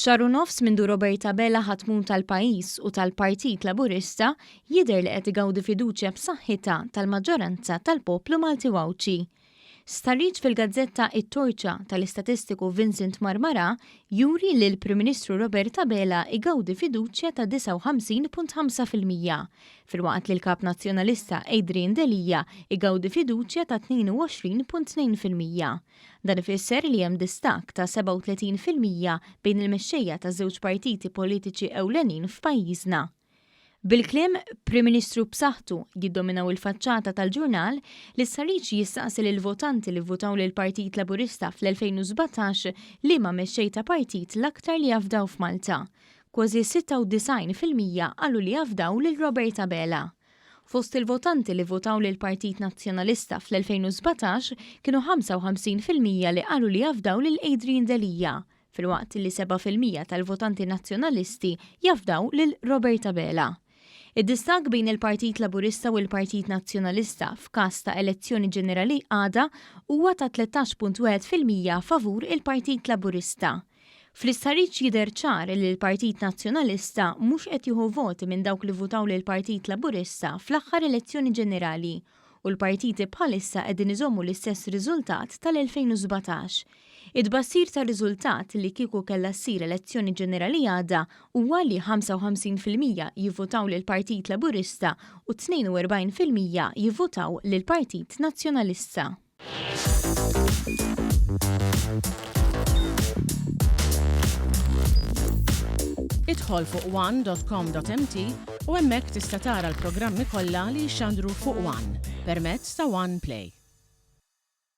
Xahar u nofs mindu Robert Abela t-tmun tal-pajjiż u tal-Partit Laburista jidher li qed igawdi fiduċja b'saħħitha tal-maġġoranza tal-poplu Malti Wawċi. Stħarriġ fil-gazzetta It-Torċa tal-istatistiku Vincent Marmara juri li l-Prim Ministru Robert Abela igawdi fiduċja ta' 59.5%, filwaqt li l-Kap Nazzjonalista Adrian Delia igawdi fiduċja ta' 22.2%. Dan ifisser li hemm distakk ta' 37% bejn il-mexxejja taż-żewġ partiti politiċi ewlenin f'pajjiżna. Bil-kliem Prim Ministru b'saħħtu jiddominaw il-faċċata tal-ġurnal li Stħarriġ jistaqsi lill-votanti li votaw lill-Partit Laburista fl-2017 li ma mexxej ta' partit l-aktar li jafdaw f'Malta. Kważi 96% qalu li jafdaw lil Robert Abela. Fost il-votanti li votaw lill-Partit Nazzjonalista fl-2017 kienu 55% li qalu li jafdaw lil Adrian Delia, filwaqt li 7% tal-votanti nazzjonalisti jafdaw lil Robert Abela. Id-distakk bejn il-Partit Laburista u l-Partit Nazzjonalista f'każ ta' elezzjoni ġenerali għada huwa ta' 13.1% favur il-Partit Laburista. Fl-Stħarriġ jidher ċar li l-Partit Nazzjonalista mhux qed jieħu voti minn dawk li votaw lill-Partit Laburista fl-aħħar elezzjoni ġenerali u l-partiti bħalissa qegħdin iżommu l-istess riżultat tal-2017. Id-bassir ta' riżultat li kieku kellha ssir elezzjoni ġenerali għadha huwa li 55% jivvotaw lill-Partit Laburista u 42% jivvotaw lill-Partit Nazzjonalista. Idħol fuq one.com.mt u hemmhekk tista' tara l-programmi kollha li jxandru fuq One permezz ta' One Play.